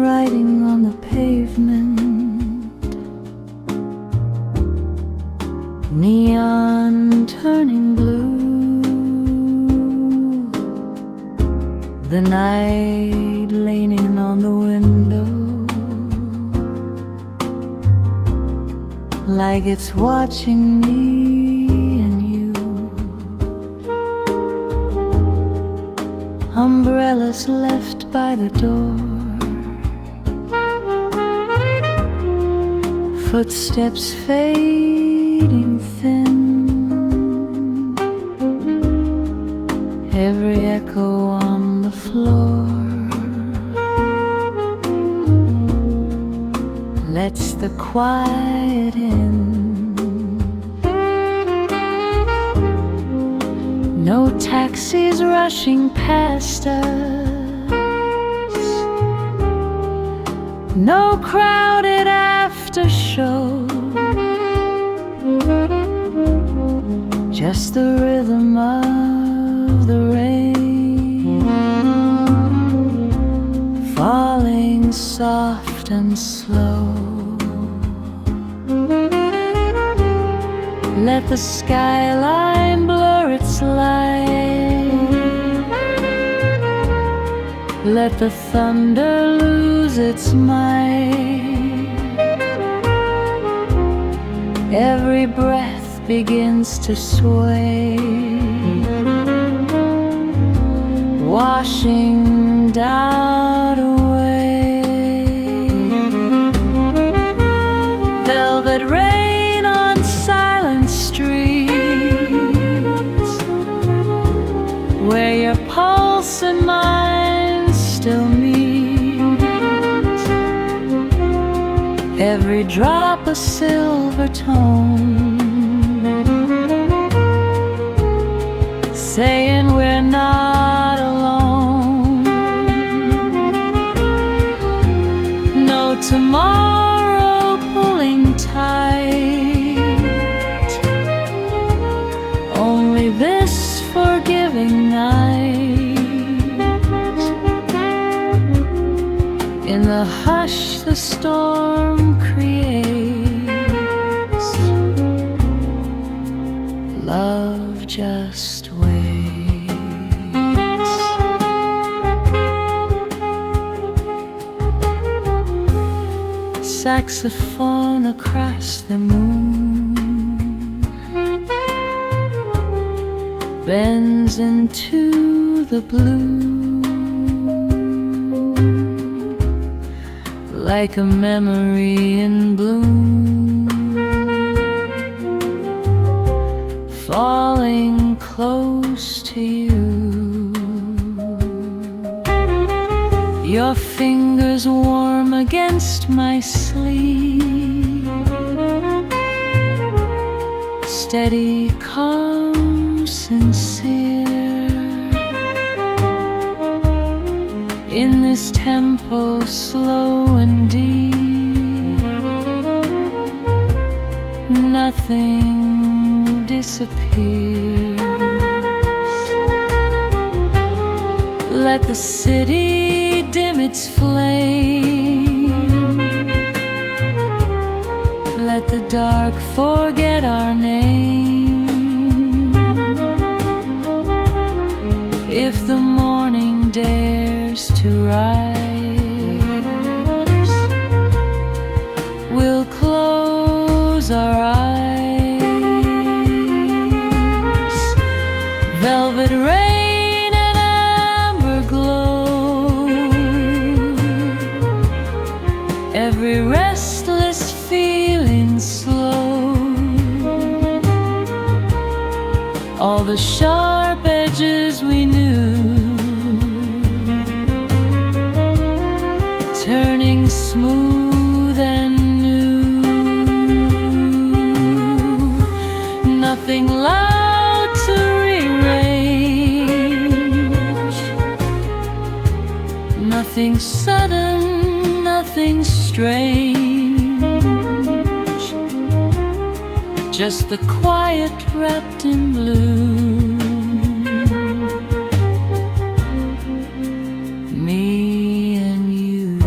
Writing on the pavement, neon turning blue, the night leaning on the window like it's watching me and you. Umbrellas left by the door, footsteps fading thin, every echo on the floor lets the quiet in. No taxis rushing past us, no crowded after show, just the rhythm of the rain falling soft and slow. Let the skyline blur its light, let the thunder lose its might. Every breath begins to sway, washing doubt away. Velvet rain on silent streets, where your pulse and mine still meet. Every drop a silver tone, saying we're not alone. No tomorrow pulling tight, only this forgiving night. In the hush the storm creates, love just waits. Saxophone across the moon bends into the blue like a memory in bloom, falling close to you. Your fingers warm against my sleeve, steady, calm, sincere. In this tempo slow and deep, nothing disappears. Let the city dim its flame, let the dark forget our name. If the morning dares to rise, we'll close our eyes. Velvet rain and amber glow, every restless feeling slow. All the sharp edges we knew turning smooth and new. Nothing loud to rearrange, nothing sudden nothing strange, just the quiet wrapped in blue. Me and you.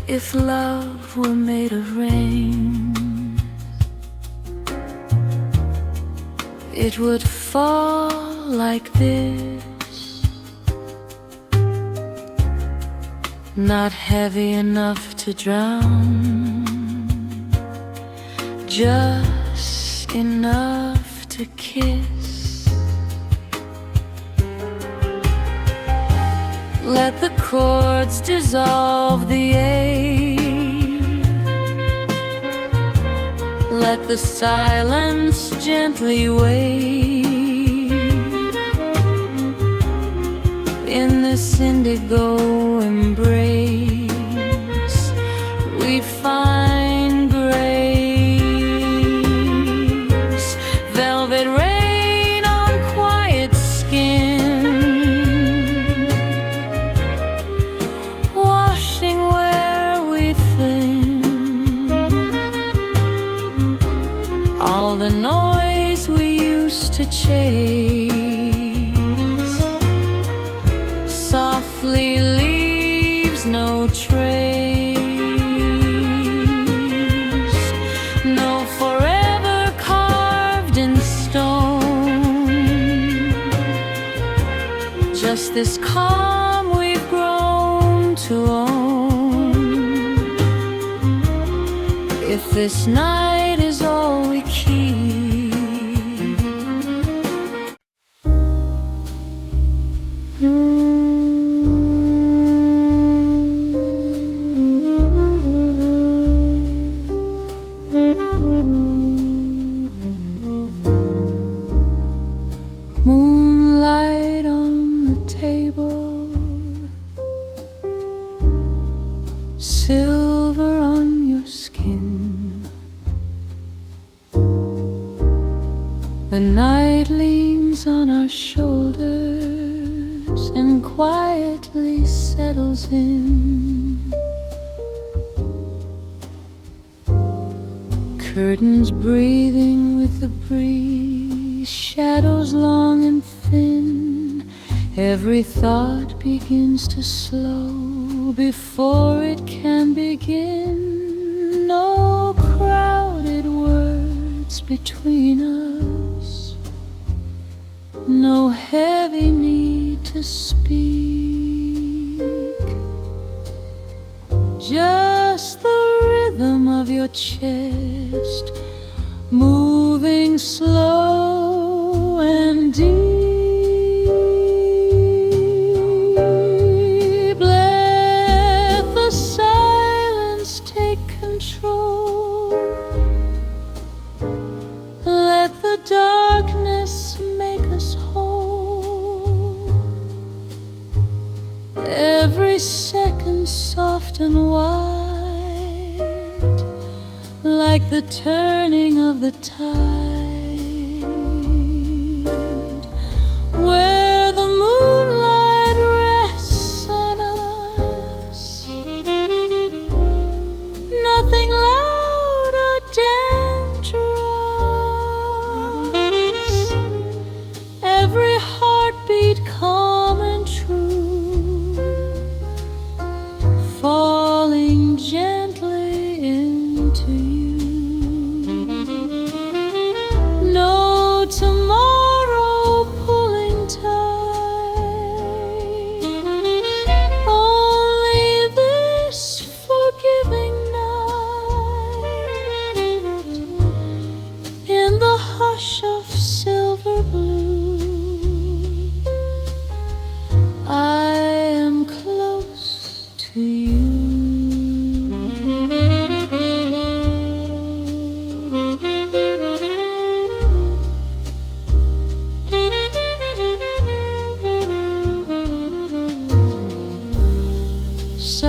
If love were made of rain, it would fall like this, not heavy enough to drown, just enough to kiss. Let the chords dissolve the air, let the silence gently wave. In this indigo embrace, we'd find grace, velvet rain on quiet skin, washing where we thin. All the noise we used to chase softly leaves no trace, no forever carved in stone, just this calm we've grown to own. If this night is all we keep, moonlight on the table, silver on your skin. The night leans on our shoulders and quietly settles in. Curtains breathing with the breeze, shadows long and thin. Every thought begins to slow before it can begin. No crowded words between us, no heavy need to speak, just the rhythm of your chest moving slow and deep. Let the silence take control, let the darkness make us whole. Every second soft and wide, like the turning of the tide, where the moonlight rests on us. Nothing loud or dangerous, every heartbeat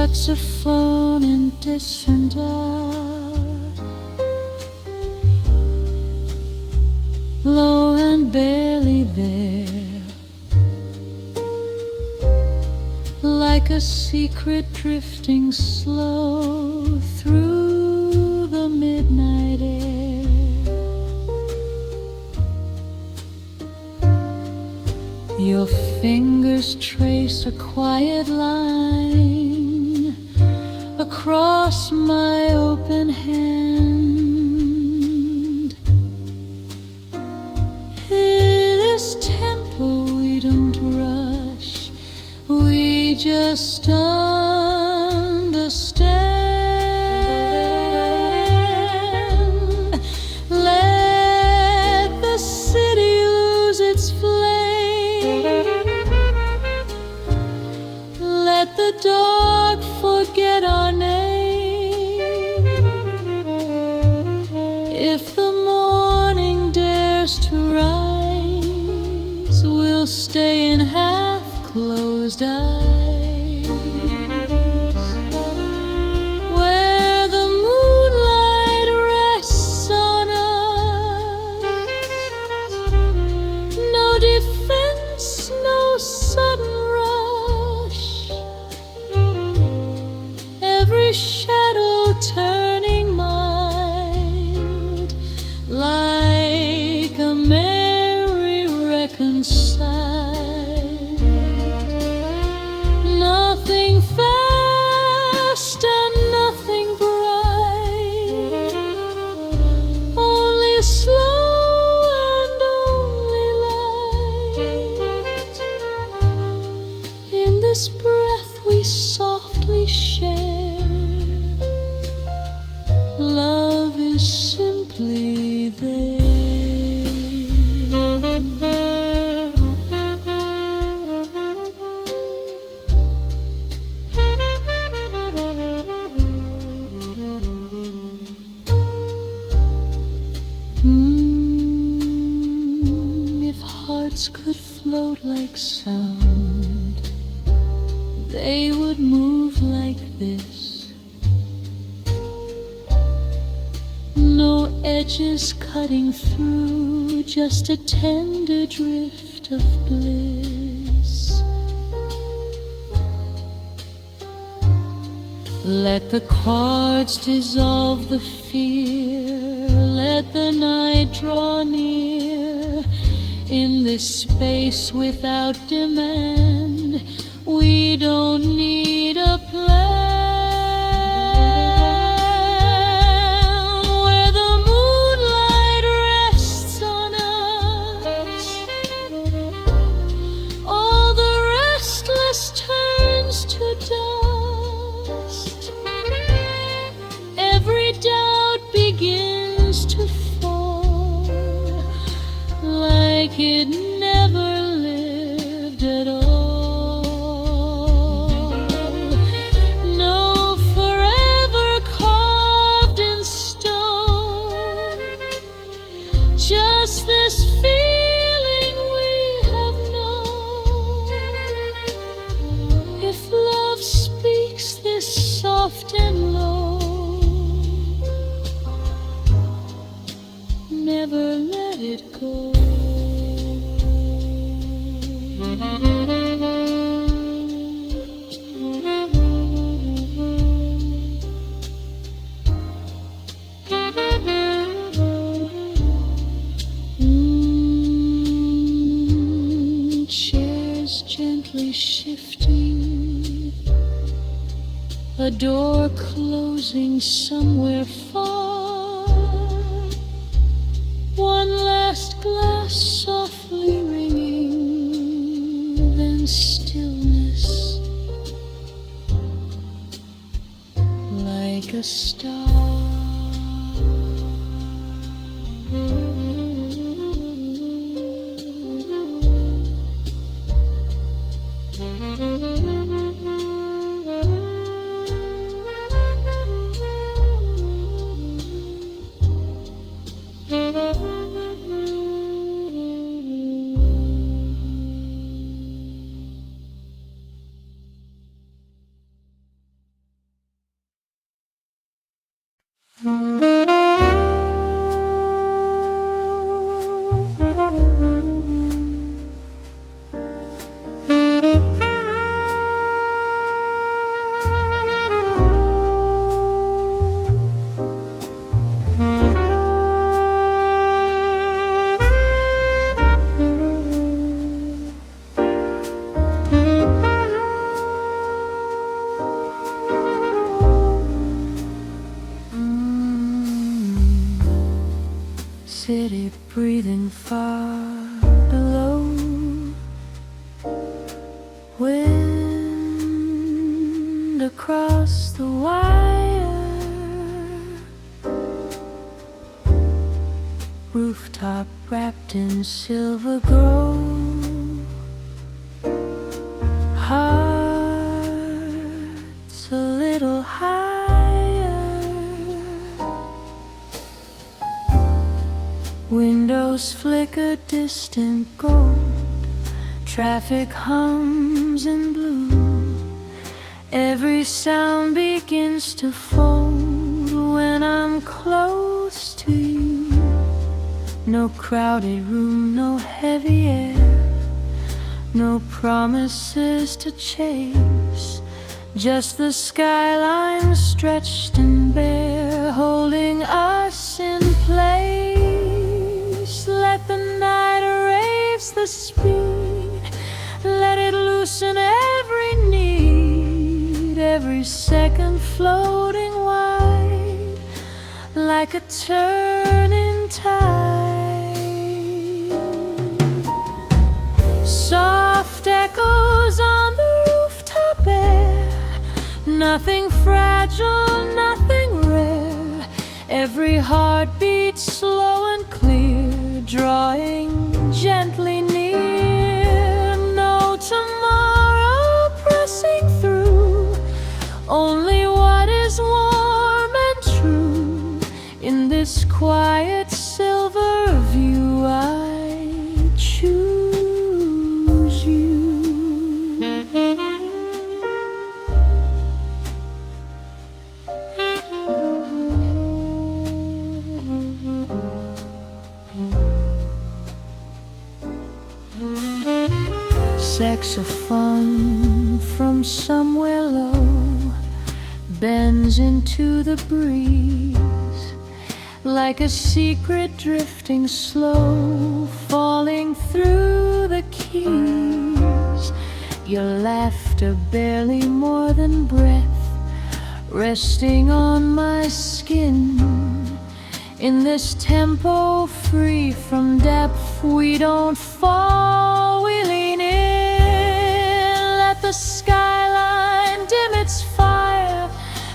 saxophone in distant out, low and barely there, like a secret drifting slow through the midnight air. Your fingers trace a quiet line across my open hand. In this tempo we don't rush, we just understand. Let the city lose its flame, let the dark forget our name. If the morning dares to rise, we'll stay in half-closed eyes, where the moonlight rests on us. No defense, no sudden rush, every shadow turning mild, like a merry reconciled. Nothing fast and nothing bright, only slow and only light. In this breath we softly share, love is simply there. If hearts could float like sound, they would move like this. No edges cutting through, just a tender drift of bliss. Let the chords dissolve the fear, let the night draw near. In this space without demand, we don't need a plan. Where the moonlight rests on us, all the restless turns to dust. Every doubt begins to fall, like it never lived at all. No forever carved in stone, just this feeling we have known. If love speaks this soft and low, never let it go. Chairs gently shifting, a door closing somewhere far. One last glass softly ringing, then stillness, like a star. against the wire, rooftop wrapped in silver glow, hearts a little higher, windows flicker distant gold, traffic hums in blue, every sound begins to fold when I'm close to you. No crowded room, no heavy air, no promises to chase, just the skyline stretched and bare, holding us in place. Let the night erase the speed, let it loosen every need, every second floating wide like a turning tide. Soft echoes on the rooftop air, nothing fragile, nothing rare, every heartbeat slow and clear, drawing gently near. No tomorrow pressing through, only what is warm and true. In this quiet silver view I choose you. Saxophone from somewhere low bends into the breeze like a secret drifting slow, falling through the keys. Your laughter barely more than breath, resting on my skin. In this tempo free from depth, we don't fall, we lean in. Let the skyline dim its fire,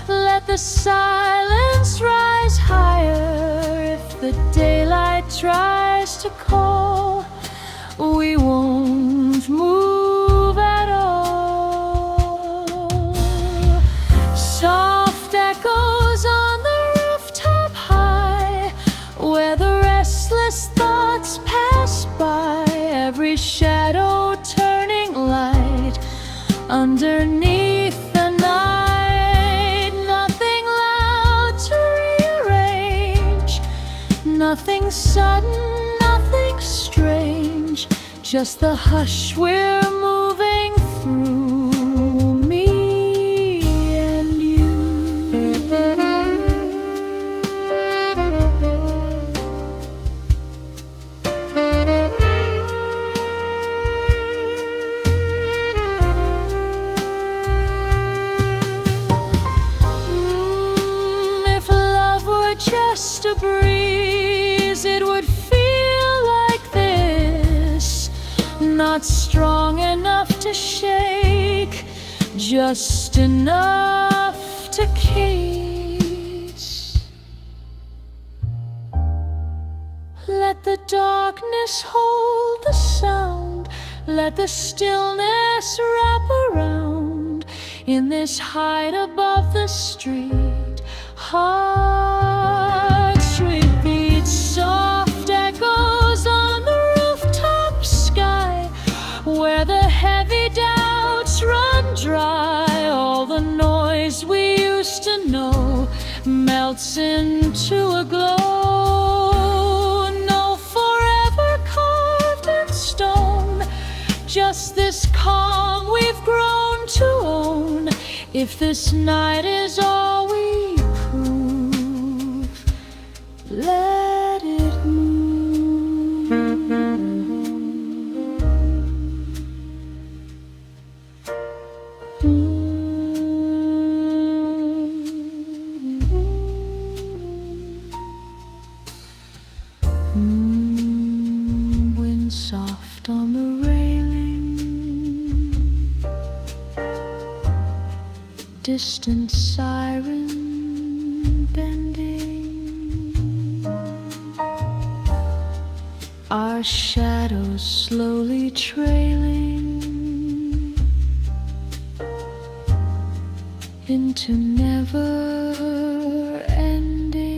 let the silence rise higher. If the daylight tries to call, we won't move at all. Soft echoes on the rooftop high, where the restless thoughts pass by, every shadow turning light underneath the night. Nothing loud to rearrange, nothing sudden, nothing strange, just the hush we're moving through, me and you. If love were just a breeze, it would feel like this, not strong enough to shake, just enough to kiss. Let the darkness hold the sound, let the stillness wrap around. In this height above the street, hearts repeat. Soft echoes on the rooftop sky, where the heavy doubts run dry. All the noise we used to know melts into a glow. No forever carved in stone, just this calm we've grown to own. If this night is all we prove, let it move. Wind soft on the railing, distant siren bending, our shadows slowly trailing into never ending.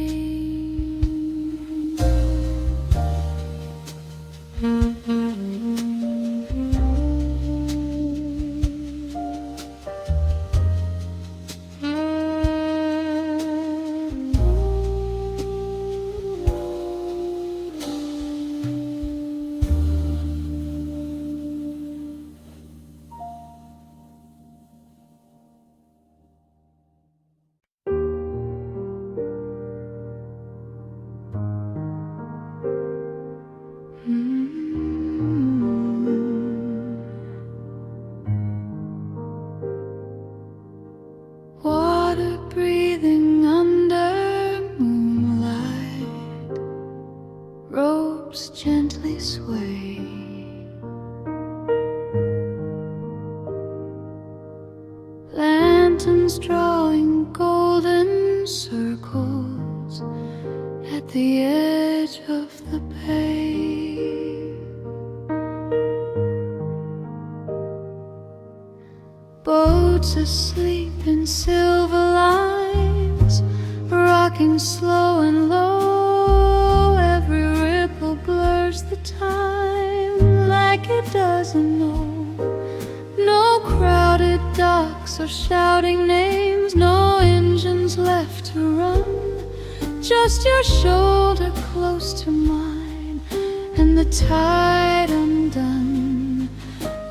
Water breathing under moonlight, ropes gently sway, lanterns drawing golden circles at the edge of the bay. Boats asleep in silver lines, rocking slow and low. Every ripple blurs the time like it doesn't know. No crowded docks or shouting names, no engines left to run. Just your shoulder close to mine and the tide undone.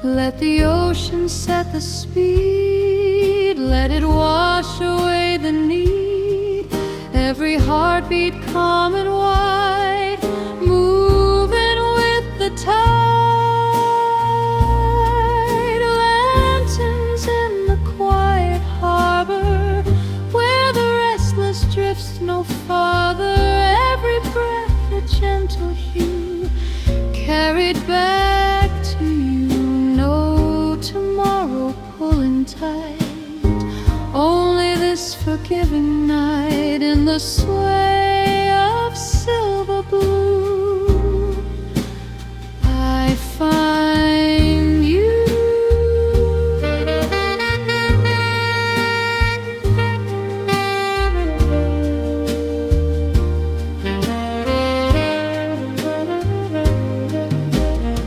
Let the ocean set the speed, let it wash away the need. Every heartbeat calm and wide, moving with the tide. Lanterns in the quiet harbor, where the restless drifts no farther. Every breath a gentle hue, carried back to you. Tomorrow pulling tight, only this forgiving night in the sway of silver blue. I find you.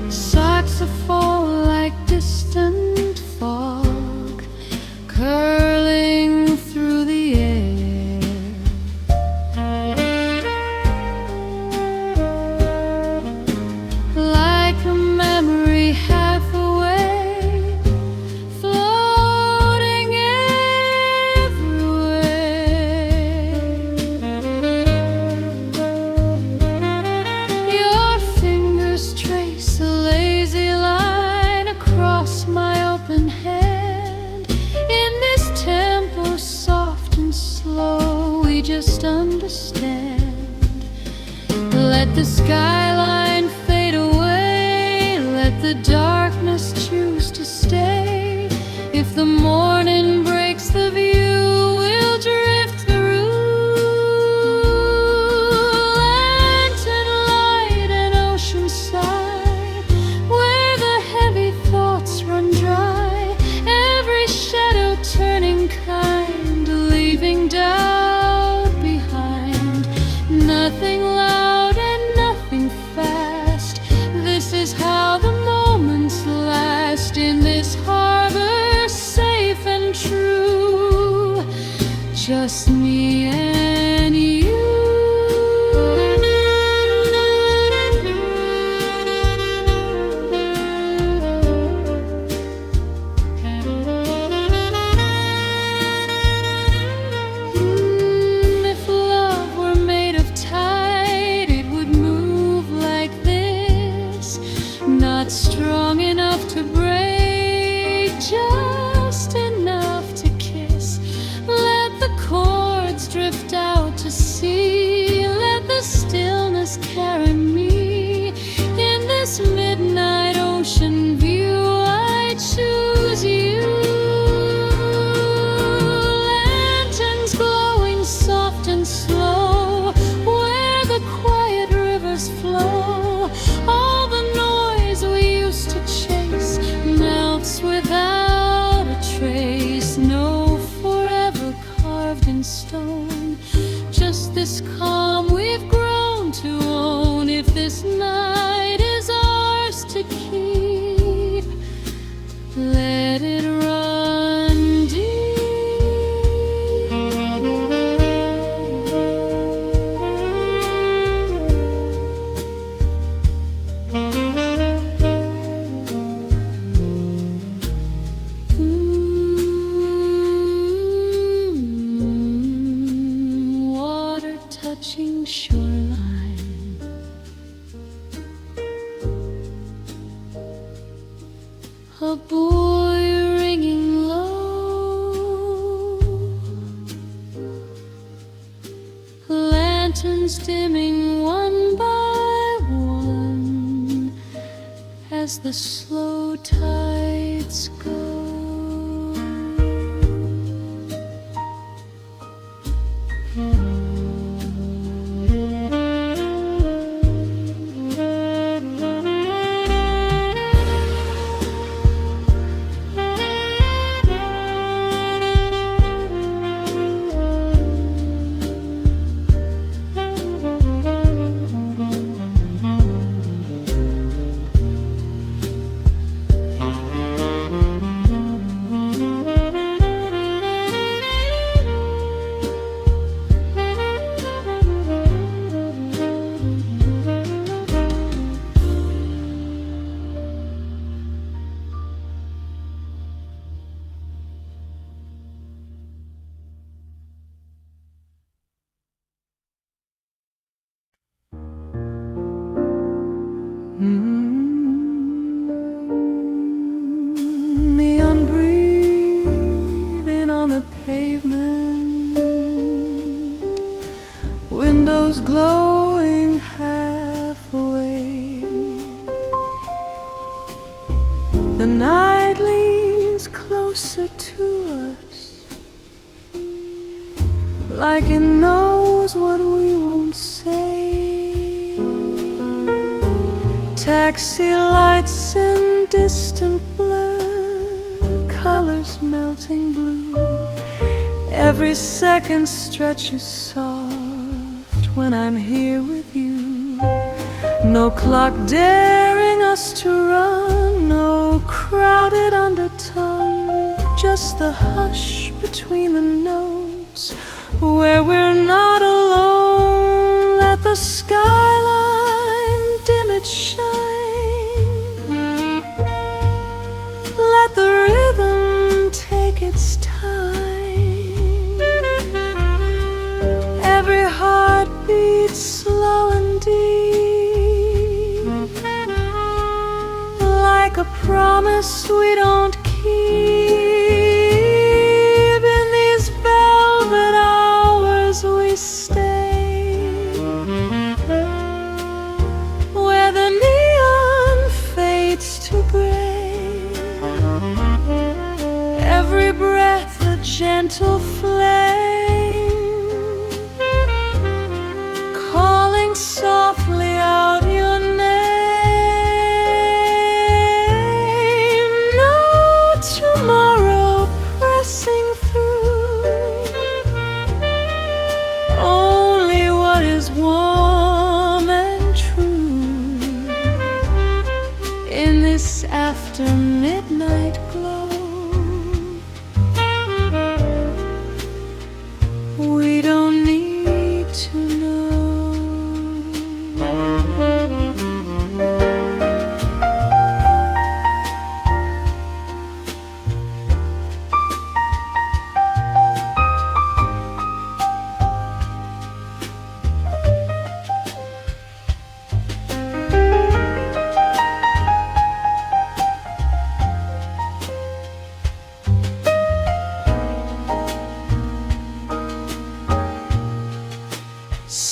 Saxophone like distant fog, curling through the air. Like a memory half away, floating everywhere. Your fingers trace a lazy line across my open hand. In this tempo soft and slow, we just understand. Let the skyline fade away, let the darkness choose to stay. If the morning breaks the view, we'll drift through. Lantern light and ocean side, where the heavy thoughts run dry. Every shadow turning kind, leaving doubt behind. Nothing loud and nothing fast. This is how the moments last in this harbor, safe and true. Just me and you. If love were made of tide, it would move like this. Not strong enough to break, just enough to kiss. Let the chords drift out to sea. Let the stillness carry me. In this midnight ocean view, I choose you. this night is ours to keep. Let it run deep. Water touching shoreline, a boy ringing low, lanterns dimming one by one as the slow tides go. Neon breathing on the pavement, windows glowing half awake. The night leans closer to us, like it knows what we won't say. Taxi lights in distant blur, colors melting blue. Every second stretches soft when I'm here with you. No clock daring us to run, no crowded undertone, just the hush between the notes where we're not alone. Let the skyline dim its shine, let the rhythm take its time. Every heart beats slow and deep, like a promise we don't keep. In these velvet hours we stay, where the neon fades to gray. Every breath a gentle flame, calling softly out your name. No tomorrow pressing through, only what is warm and true. In this after midnight glow, we don't need to know.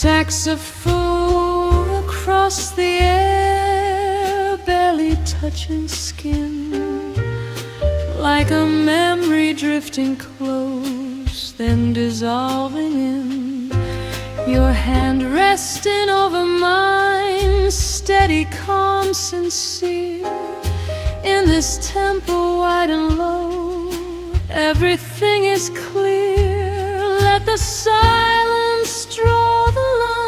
Saxophone across the air, barely touching skin, like a memory drifting close, then dissolving in. Your hand resting over mine, steady, calm, sincere. In this tempo wide and low, everything is clear. Let the silence draw the line,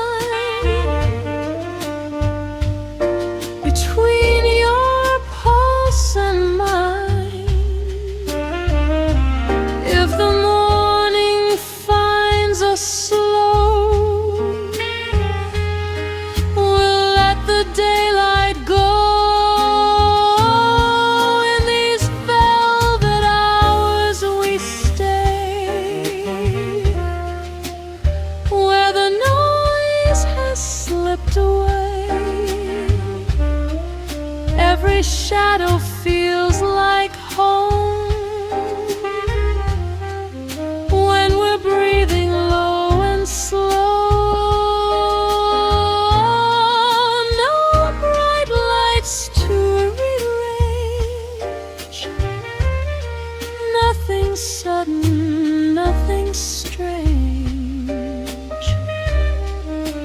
still feels like home when we're breathing low and slow. No bright lights to rearrange, nothing sudden, nothing strange,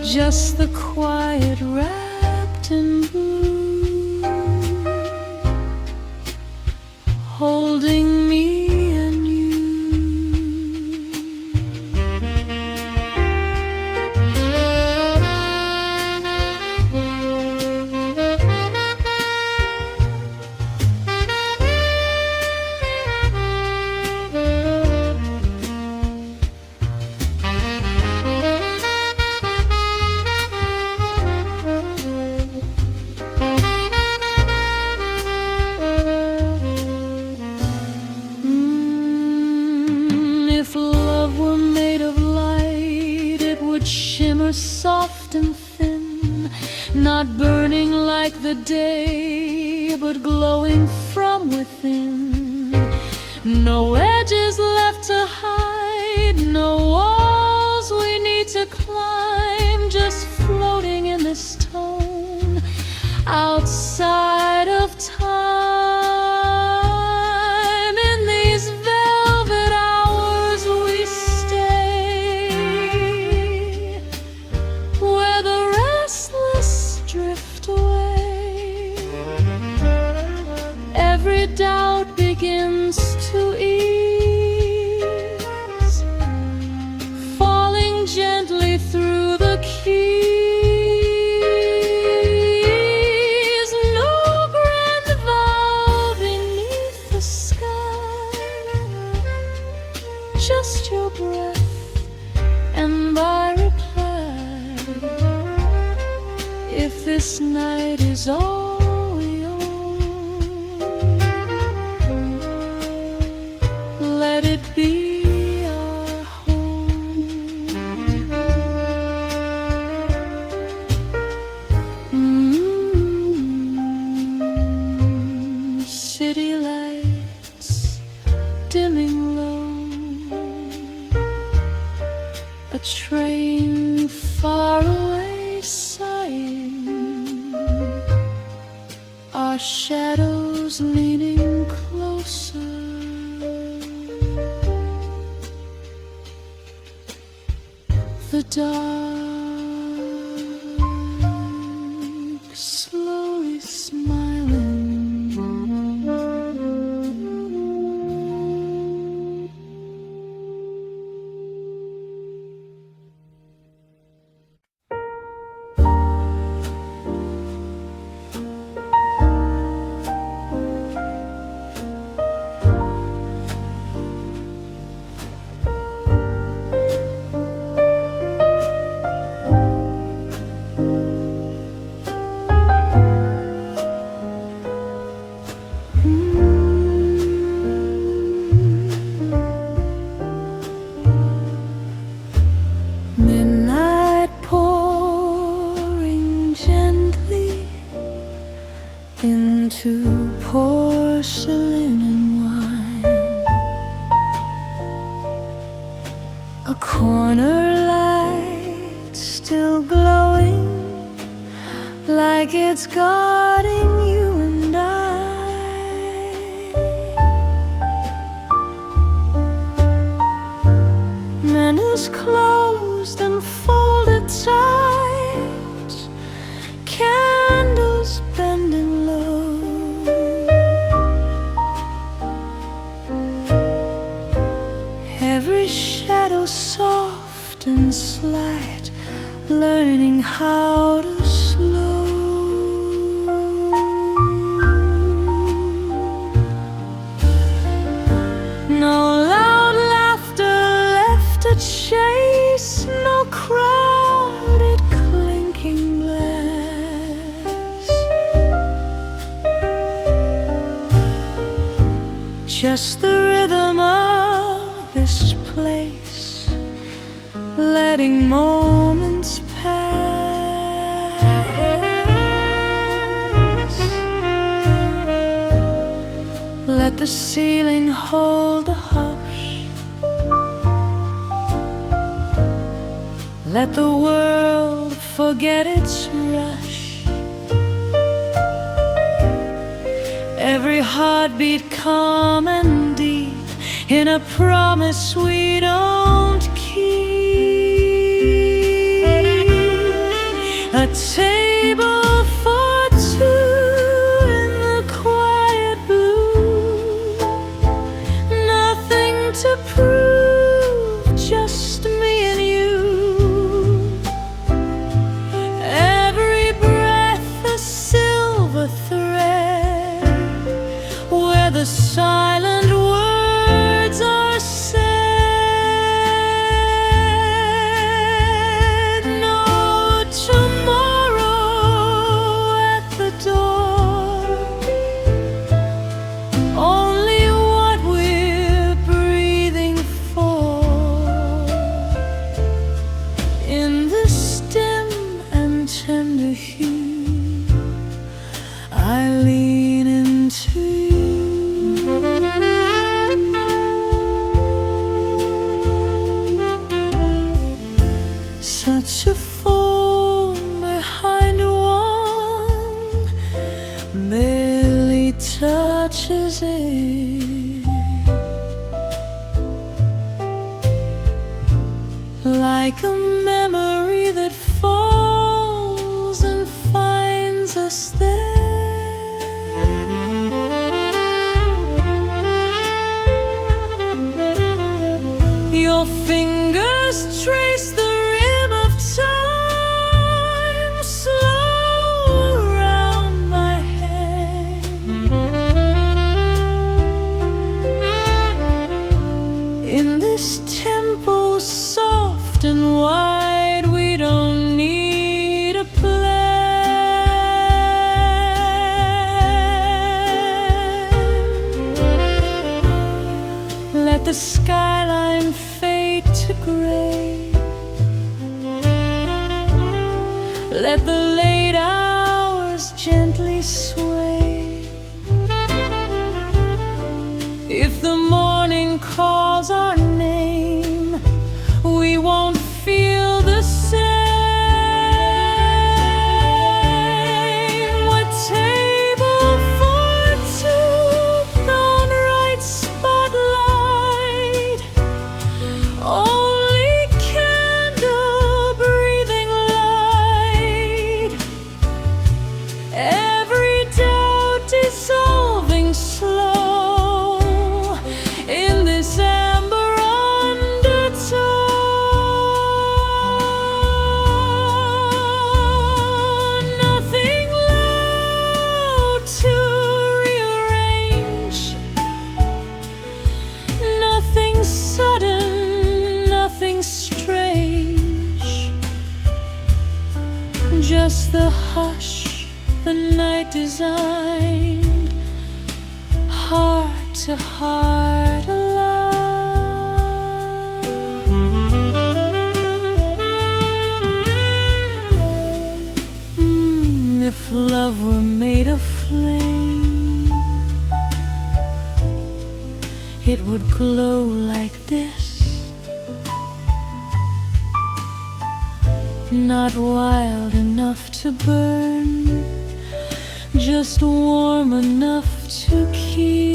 just the quiet wrapped in blue, holding me and you. If love were made of light, it would shimmer soft and thin, not burning like the day, but glowing from within. No edges left to hide, no walls we need to climb, just floating in this tone, outside of time. In these velvet hours we stay, where the restless drift away. Every doubt begins to ease, falling gently through the keys. No grand vow beneath the sky, just your breath and my reply. If this night is all we own, let it be our home. City lights dimming low, a train far away sighing, our shadows leaning closer. The dark slowly smiling. Midnight pouring gently into porcelain and wine, a corner light still glowing like it's guarding you and I. Menus closed and folded tight, candles bending low. Every shadow soft and slight, learning how to slow. No loud laughter left to chase, no crowded clinking glass, just the rhythm of this place, letting moments pass. Let the ceiling hold the hush. Let the world forget its rush. Every heartbeat calm and deep in a promise we don't keep. A table for two in the quiet blue. Nothing to prove, just me and you. Every breath a silver thread, where the silent words are said. No tomorrow at the door, only what we're breathing for. In this dim and tender hue, I lean into you. Such a form behind one barely touches it, like a memory that falls and finds us there. Your fingers trace the rim of time, slow around my head. In this tempo soft and wide, we don't need a plan. Let the skyline fade to gray. Let the late hours gently sway. If the morning calls our name, we won't feel the same. A table for two, gone right spotlight. Only candle breathing light. Every doubt dissolving slow in this amber undertone. Nothing loud to rearrange, nothing sudden, nothing strange. Just the hush the night designed, heart to heart alive. If love were made of flame, it would glow like this. Not wild enough to burn, just warm enough to keep.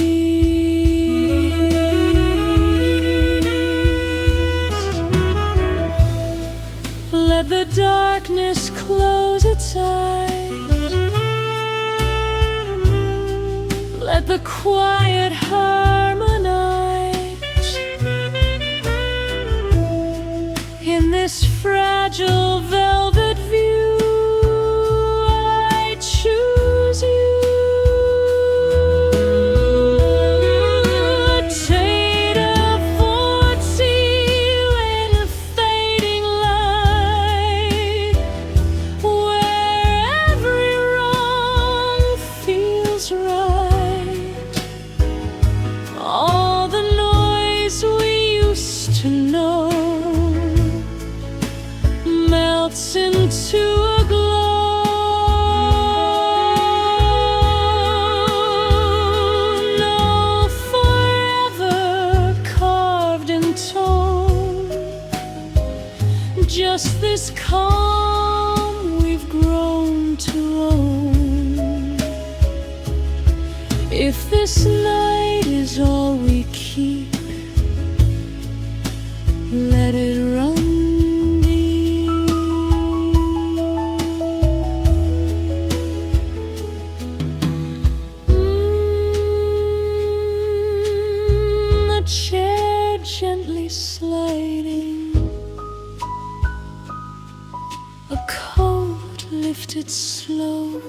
Let the darkness close its eyes. Let the quiet harmonize. In this fragile velvet view, I choose you. A table for two in a fading light, where every wrong feels right. All the noise we used to know this light is all we keep. Let it run deep. The chair gently sliding, a coat lifted slow,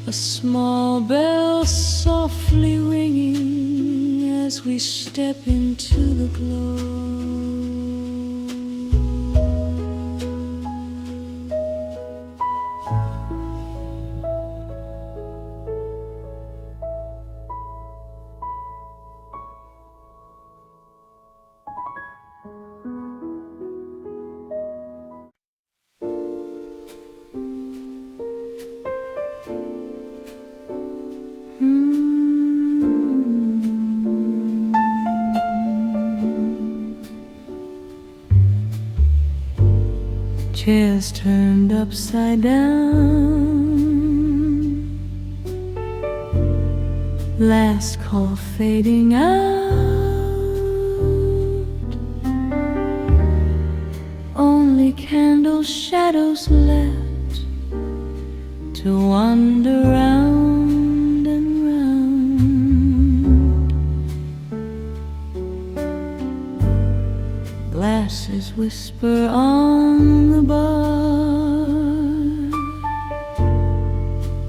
a small bell softly ringing as we step into the glow. Chairs turned upside down, last call fading out, only candle shadows left to wander round and round. Glasses whisper on the bar,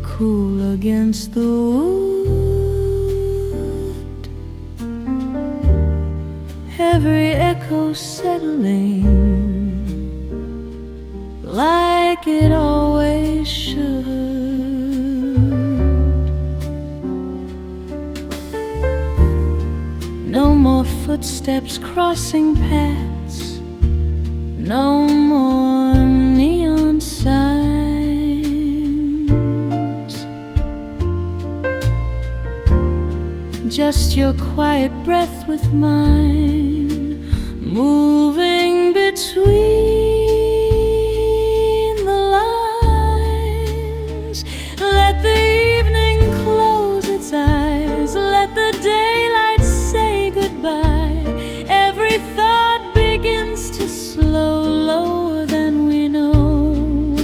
cool against the wood, every echo settling like it always should. No more footsteps crossing paths, no more neon signs, just your quiet breath with mine, moving between the lines. Let the evening close its eyes, let the daylight say goodbye. Every thought begins to slow lower than we know.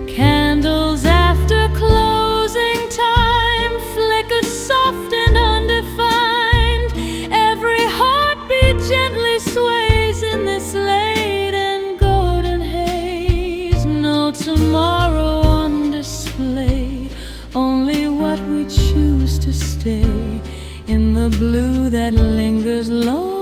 Candles after closing time flicker soft and undefined. Every heartbeat gently sways in this late and golden haze. No tomorrow on display, only what we choose to stay in the blue that lingers long.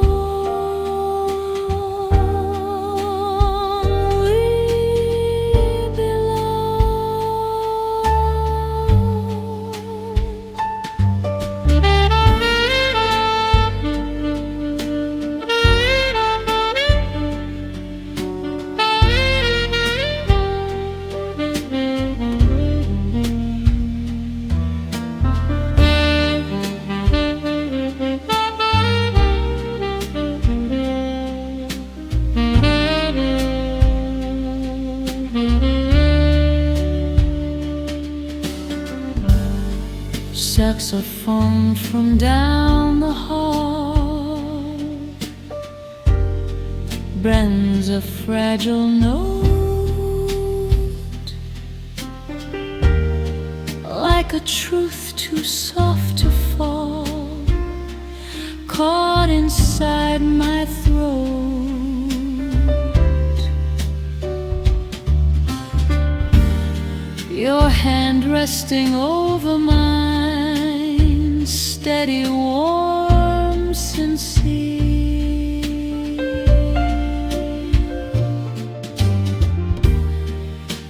Saxophone from down the hall brings a fragile note, like a truth too soft to fall, caught inside my throat. Your hand resting over mine, steady, warm, sincere.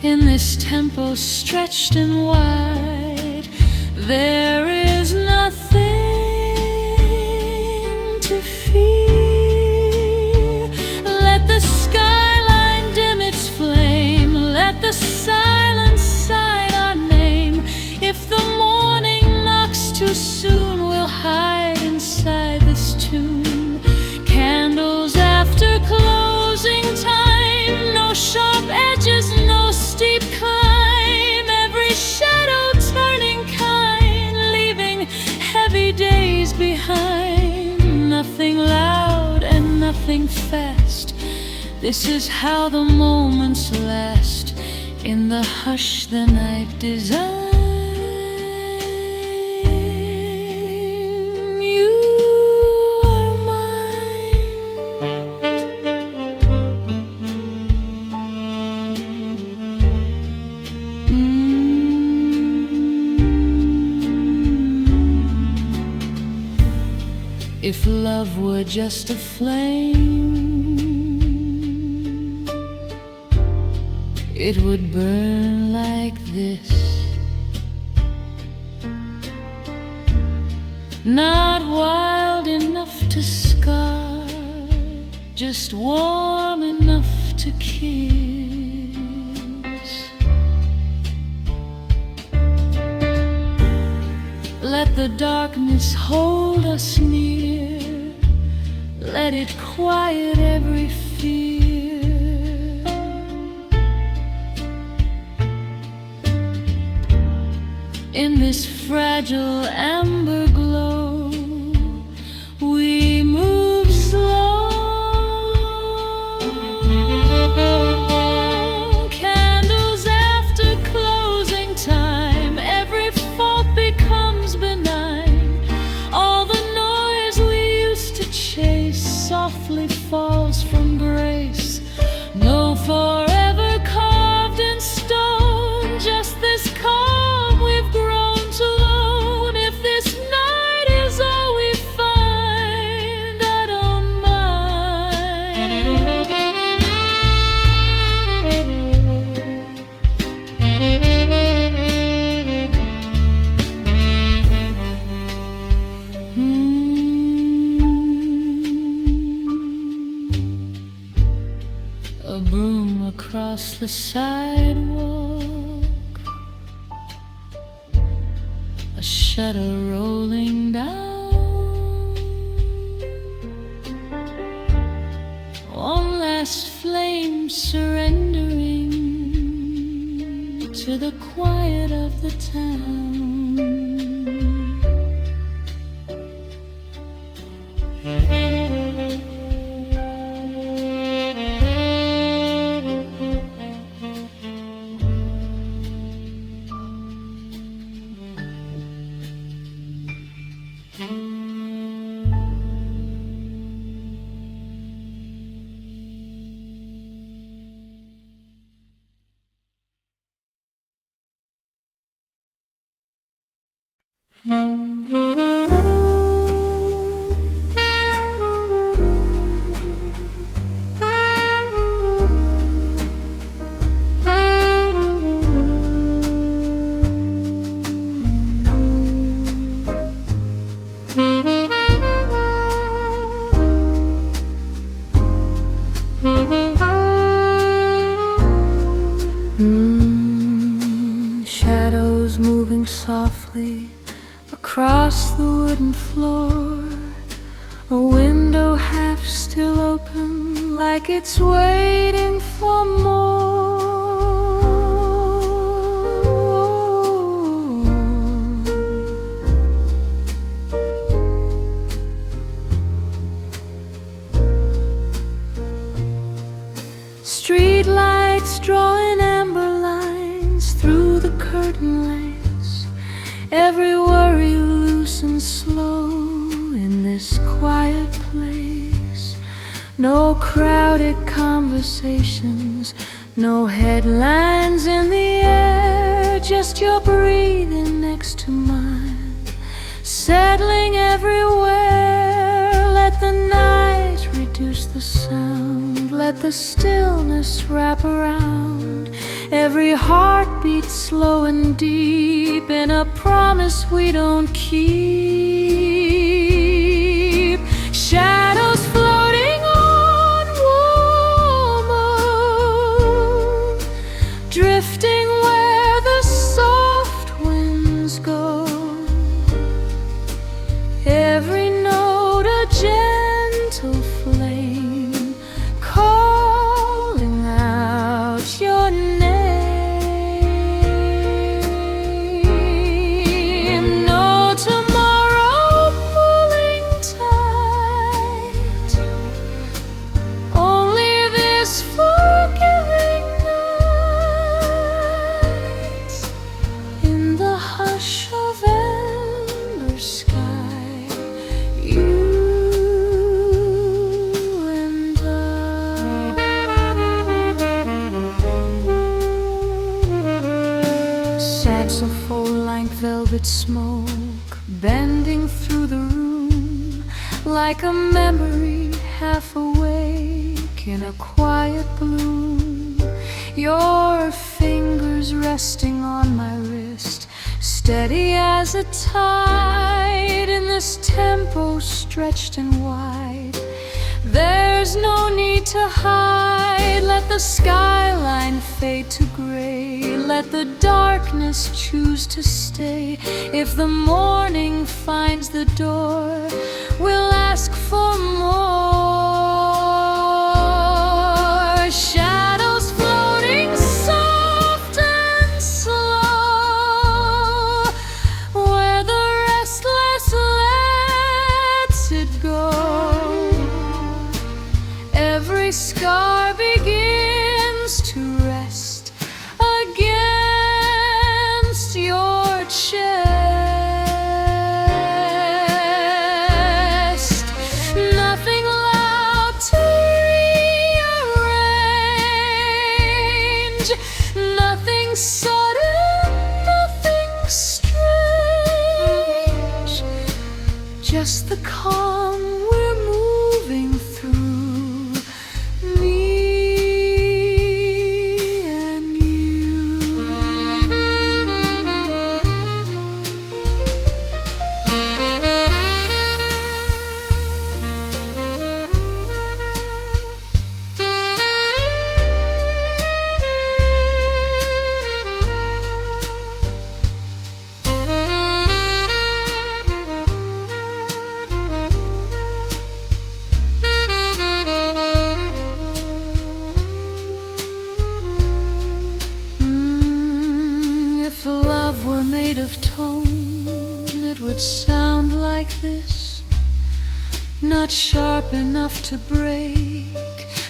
In this tempo stretched and wide, there is nothing to fear. Let the skyline dim its flame, let the silence sign our name. If the morning knocks too soon, we'll hide inside this tune. Candles after closing time, no sharp edges, no steep climb. Every shadow turning kind, leaving behind, nothing loud and nothing fast. This is how the moments last in the hush the night designed. You are If love were just a flame, it would burn like this. Not wild enough to scar, just warm enough to kiss. Let the darkness hold us near, let it quiet every fear. In this fragile amber glow, we move slow. Candles after closing time, every fault becomes benign. All the noise we used to chase softly falls from grace. No forever carved in stone, just this calm we've grown to own. If this night is all we find, I don't A broom across the sidewalk, a shutter rolling down, one last flame surrendering to the quiet of the town. Shadows moving softly across the wooden floor, a window half still open, like it's waiting for more. Street lights drawing amber lines through the curtain lace, every worry loose and slow in this quiet place. No crowded conversations, no headlines in the air, just your breathing next to mine, settling everywhere. Let the night reduce the sound, let the stillness wrap around every heartbeat, slow and deep, in a promise we don't keep. Shadows floating on warm, drifting where the soft winds go. Every note a gentle flame, calling out your name. No tomorrow cigarette smoke bending through the room, like a memory half awake in a quiet bloom. Your fingers resting on my wrist, steady as a tide in this tempo stretched and wide. There's no need to hide. Let the skyline fade to gray. Let the darkness choose to stay. If the morning finds the door, we'll ask for more. Shadows floating soft and slow, where the restless lets it go. Every scar begins to rest against your chest. Nothing loud to rearrange, nothing sudden, nothing strange. Just the calm we're moving through. Made of tone, it would sound like this. Not sharp enough to break,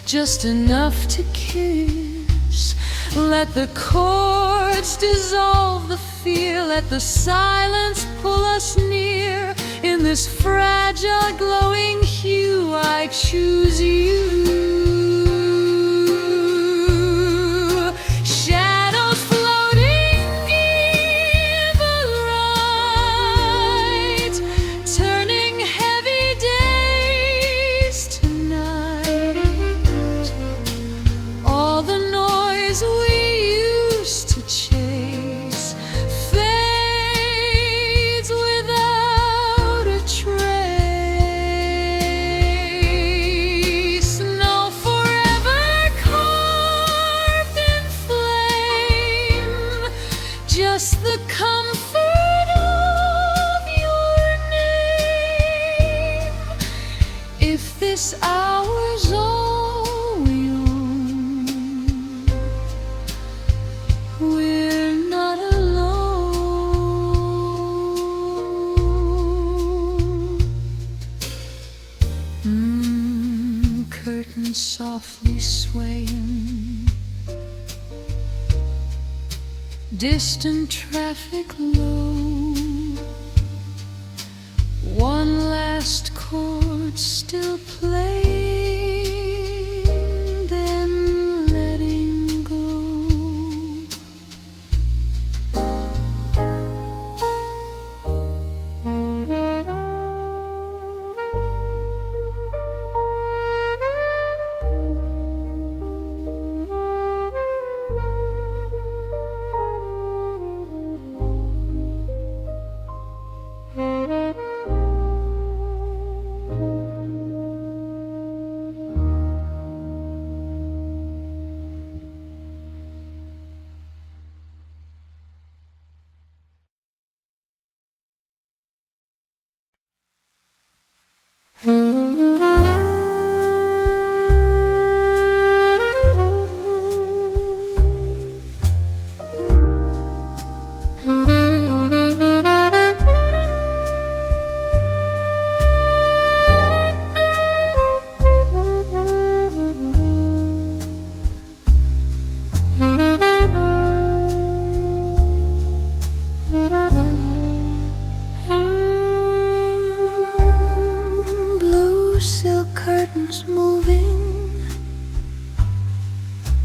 just enough to kiss. Let the chords dissolve the fear. Let the silence pull us near. In this fragile glowing hue, I choose you. Just the comfort of your name. If this hour's all we own, we're not alone. Curtains softly swaying, distant traffic low. One last chord still playing, then letting go.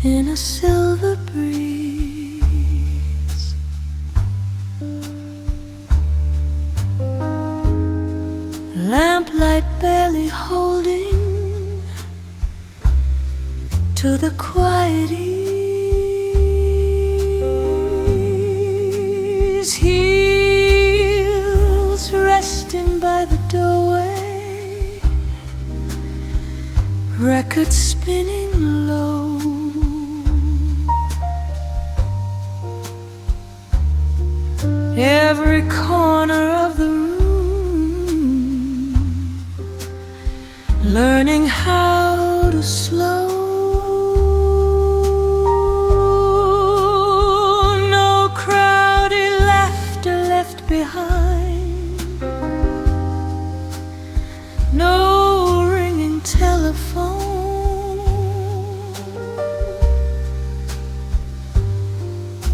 In a silver breeze, light barely holding to the quiet ease. Heels resting by the doorway, record spinning low. Every corner of the room, learning how to slow. No crowded laughter left behind, no ringing telephone,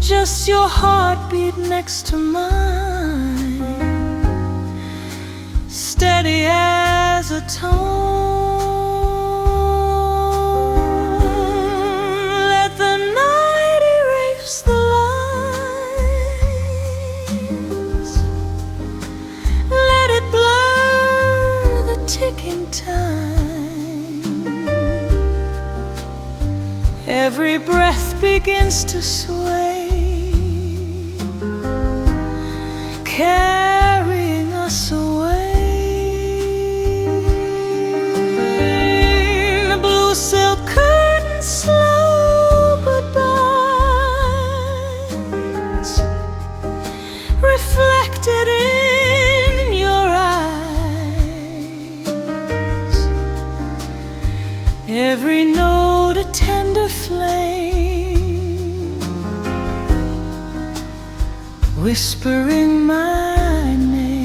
just your heartbeat next to mine, steady as a tone. Let the night erase the lines, let it blur the ticking time. Every breath begins to sway, carrying us away. The blue silk curtain, slow goodbyes, reflected in your eyes. Every note a tender flame, whispering my name.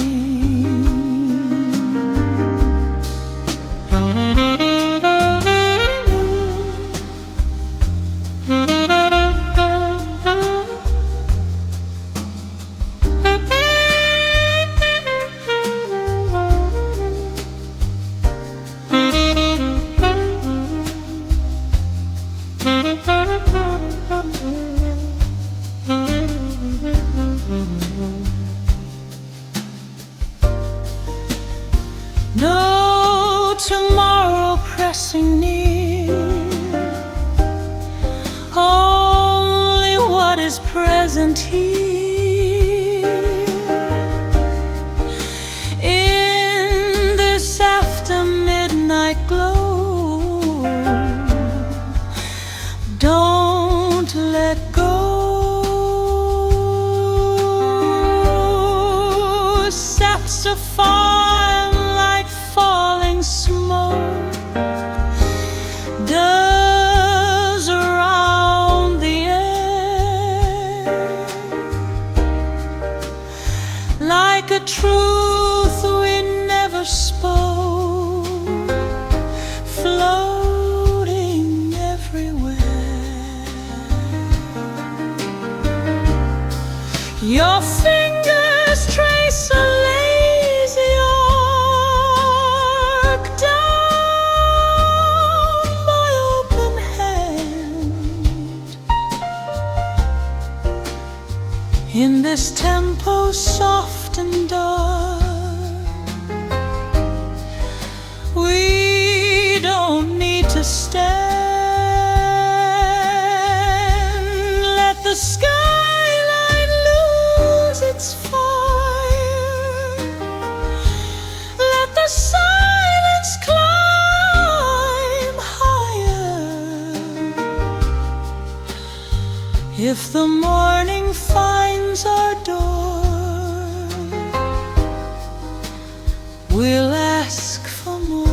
No tomorrow pressing near, only what is present here. In this after midnight glow, don't let go. Saxophone like falling smoke does around the air, like a truth we never spoke, floating everywhere. Your fingers trace a lazy arc down my open hand. In this tempo soft and dark, we don't need to stand. Let the skyline lose its fire, let the silence climb higher. If the morning finds our door, we'll ask for more.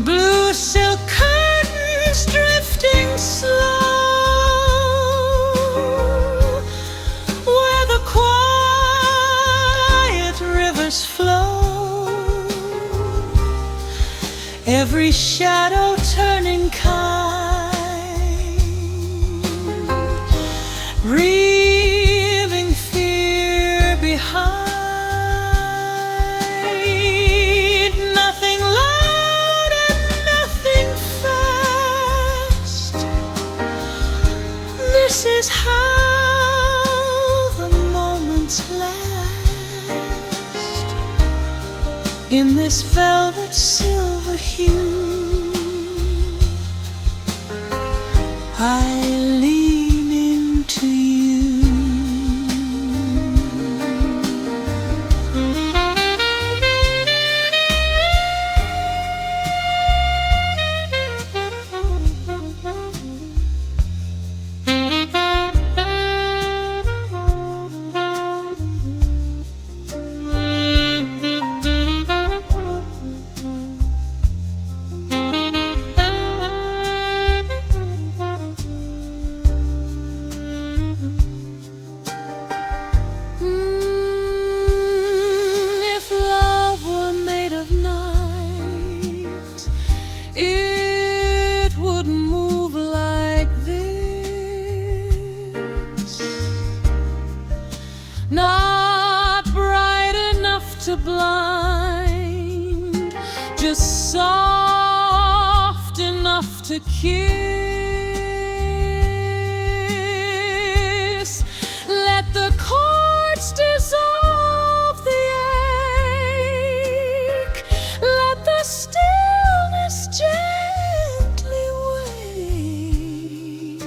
Blue silk curtains drifting slow, where the quiet rivers flow. Every shadow turning kind, leaving fear behind. Nothing loud and nothing fast, this is how the moments last. in this velvet silver hue. I lean into you. Not bright enough to blind, just soft enough to kiss. Let the chords dissolve the ache. Let the stillness gently wake.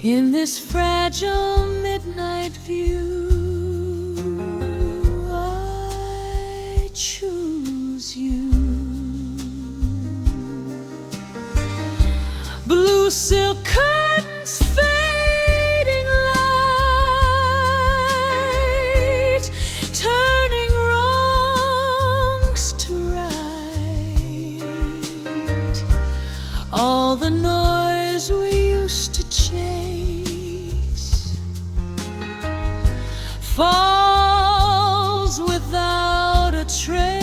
In this fragile midnight view, I choose you. Blue silk curtains, fading light, turning wrongs to right. All the noise we used to chase falls without a trace.